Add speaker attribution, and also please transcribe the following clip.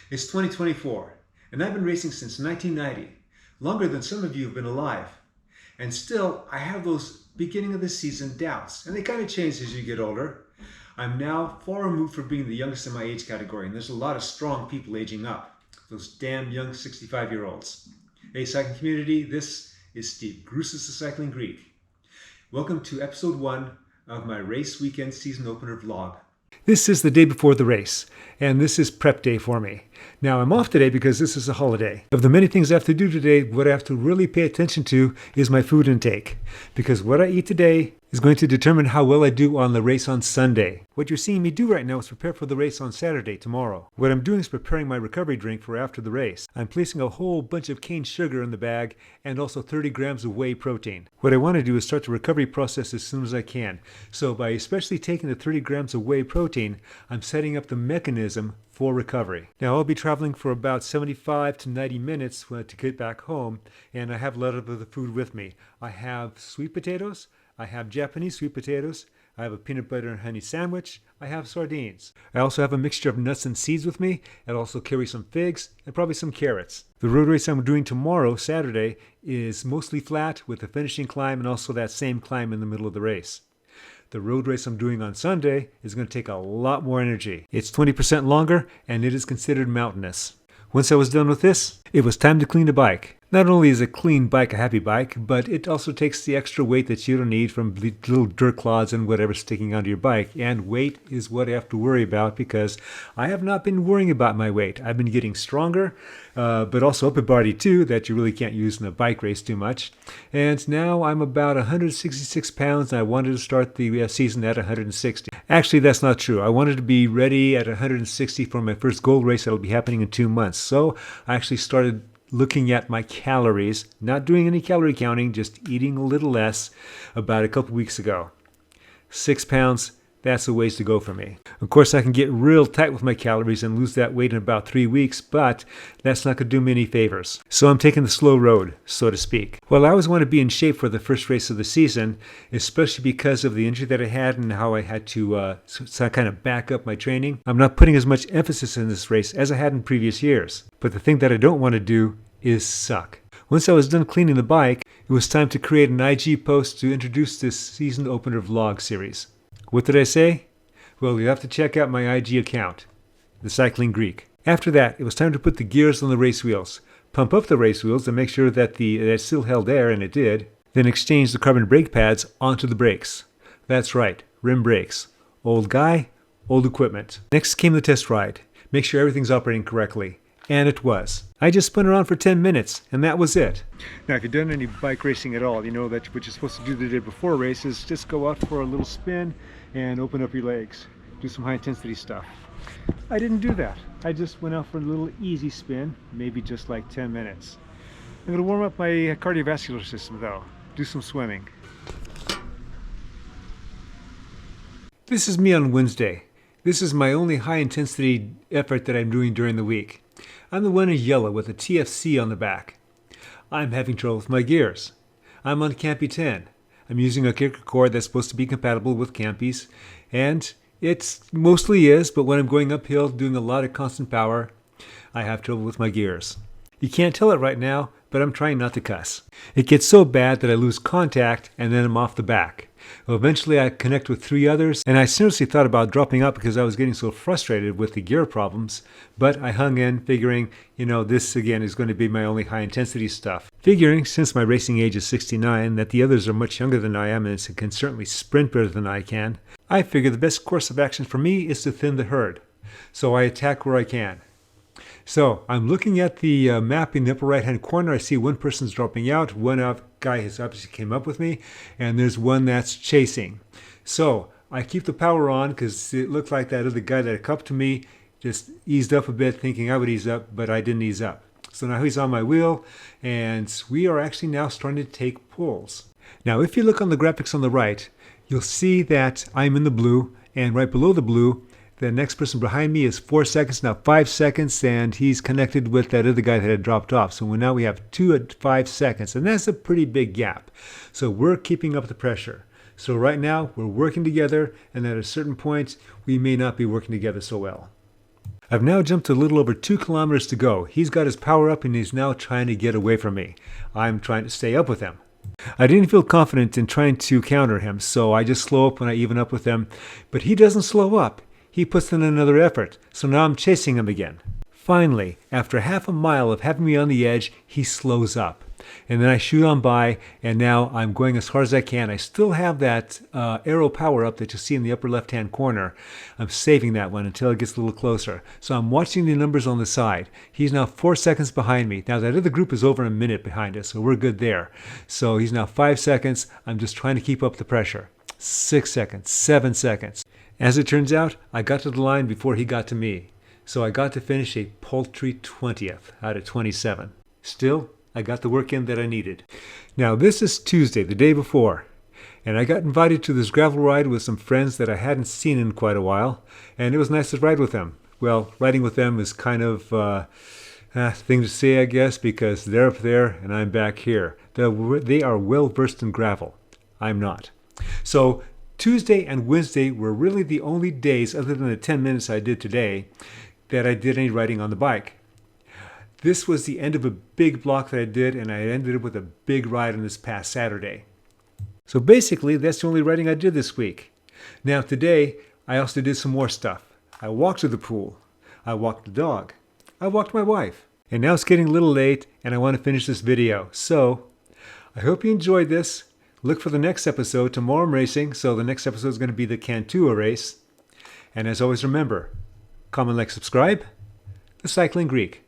Speaker 1: It's 2024, and I've been racing since 1990, longer than some of you have been alive. And still, I have those beginning of the season doubts, and they kind of change as you get older. I'm now far removed from being the youngest in my age category, and there's a lot of strong people aging up. Those damn young 65-year-olds. Hey, cycling community, this is Steve, Grusis the Cycling Greek. Welcome to episode 1 of my race weekend season opener vlog. This is the day before the race, and this is prep day for me. Now, I'm off today because this is a holiday. Of the many things I have to do today, what I have to really pay attention to is my food intake, because what I eat today is going to determine how well I do on the race on Sunday. What you're seeing me do right now is prepare for the race on Saturday, tomorrow. What I'm doing is preparing my recovery drink for after the race. I'm placing a whole bunch of cane sugar in the bag and also 30 grams of whey protein. What I want to do is start the recovery process as soon as I can. So by especially taking the 30 grams of whey protein, I'm setting up the mechanism for recovery. Now, I'll be traveling for about 75 to 90 minutes to get back home, and I have a lot of the food with me. I have sweet potatoes, I have Japanese sweet potatoes, I have a peanut butter and honey sandwich, I have sardines. I also have a mixture of nuts and seeds with me. I'll also carry some figs and probably some carrots. The road race I'm doing tomorrow, Saturday, is mostly flat with a finishing climb and also that same climb in the middle of the race. The road race I'm doing on Sunday is going to take a lot more energy. It's 20% longer and it is considered mountainous. Once I was done with this, it was time to clean the bike. Not only is a clean bike a happy bike, but it also takes the extra weight that you don't need from little dirt clods and whatever sticking onto your bike. And weight is what I have to worry about because I have not been worrying about my weight. I've been getting stronger, but also upper body too, that you really can't use in a bike race too much. And now I'm about 166 pounds and I wanted to start the season at 160. Actually, that's not true. I wanted to be ready at 160 for my first gold race that'll be happening in 2 months. So I actually started looking at my calories, not doing any calorie counting, just eating a little less about a couple weeks ago. 6 pounds, that's a ways to go for me. Of course, I can get real tight with my calories and lose that weight in about 3 weeks, but that's not going to do me any favors. So I'm taking the slow road, so to speak. Well, I always want to be in shape for the first race of the season, especially because of the injury that I had and how I had to kind of back up my training. I'm not putting as much emphasis in this race as I had in previous years. But the thing that I don't want to do is suck. Once I was done cleaning the bike, it was time to create an IG post to introduce this season opener vlog series. What did I say? Well, you have to check out my IG account, The Cycling Greek. After that, it was time to put the gears on the race wheels, pump up the race wheels and make sure that it still held air, and it did, then exchange the carbon brake pads onto the brakes. That's right, rim brakes. Old guy, old equipment. Next came the test ride. Make sure everything's operating correctly. And it was. I just spun around for 10 minutes, and that was it. Now, if you've done any bike racing at all, you know that what you're supposed to do the day before a race is just go out for a little spin and open up your legs. Do some high-intensity stuff. I didn't do that. I just went out for a little easy spin, maybe just like 10 minutes. I'm going to warm up my cardiovascular system, though. Do some swimming. This is me on Wednesday. This is my only high-intensity effort that I'm doing during the week. I'm the one in yellow with a TFC on the back. I'm having trouble with my gears. I'm on Campy 10. I'm using a kicker cord that's supposed to be compatible with Campy's, and it mostly is, but when I'm going uphill doing a lot of constant power, I have trouble with my gears. You can't tell it right now, but I'm trying not to cuss. It gets so bad that I lose contact and then I'm off the back. Well, eventually I connect with 3 others, and I seriously thought about dropping out because I was getting so frustrated with the gear problems, but I hung in figuring, this again is going to be my only high intensity stuff. Figuring, since my racing age is 69, that the others are much younger than I am and can certainly sprint better than I can, I figure the best course of action for me is to thin the herd. So I attack where I can. So I'm looking at the map in the upper right hand corner. I see one person's dropping out. One guy has obviously came up with me, and there's one that's chasing. So I keep the power on because it looked like that other guy that come up to me just eased up a bit, thinking I would ease up, but I didn't ease up. So now he's on my wheel, and we are actually now starting to take pulls. Now if you look on the graphics on the right, you'll see that I'm in the blue, and right below the blue, the next person behind me is 4 seconds, now 5 seconds, and he's connected with that other guy that had dropped off. So now we have 2 at 5 seconds, and that's a pretty big gap. So we're keeping up the pressure. So right now we're working together, and at a certain point we may not be working together so well. I've now jumped a little over 2 kilometers to go. He's got his power up and he's now trying to get away from me. I'm trying to stay up with him. I didn't feel confident in trying to counter him, so I just slow up when I even up with him. But he doesn't slow up. He puts in another effort, so now I'm chasing him again. Finally, after half a mile of having me on the edge, he slows up. And then I shoot on by, and now I'm going as hard as I can. I still have that arrow power up that you see in the upper left-hand corner. I'm saving that one until it gets a little closer. So I'm watching the numbers on the side. He's now 4 seconds behind me. Now that other group is over a minute behind us, so we're good there. So he's now 5 seconds. I'm just trying to keep up the pressure. 6 seconds, 7 seconds. As it turns out, I got to the line before he got to me. So I got to finish a paltry 20th out of 27. Still, I got the work in that I needed. Now this is Tuesday, the day before, and I got invited to this gravel ride with some friends that I hadn't seen in quite a while, and it was nice to ride with them. Well, riding with them is kind of a thing to say, I guess, because they're up there and I'm back here. They are well versed in gravel. I'm not. So Tuesday and Wednesday were really the only days, other than the 10 minutes I did today, that I did any riding on the bike. This was the end of a big block that I did, and I ended up with a big ride on this past Saturday. So basically, that's the only riding I did this week. Now today, I also did some more stuff. I walked to the pool. I walked the dog. I walked my wife. And now it's getting a little late, and I want to finish this video. So, I hope you enjoyed this. Look for the next episode. Tomorrow I'm racing, so the next episode is going to be the Cantua race. And as always, remember, comment, like, subscribe. The Cycling Greek.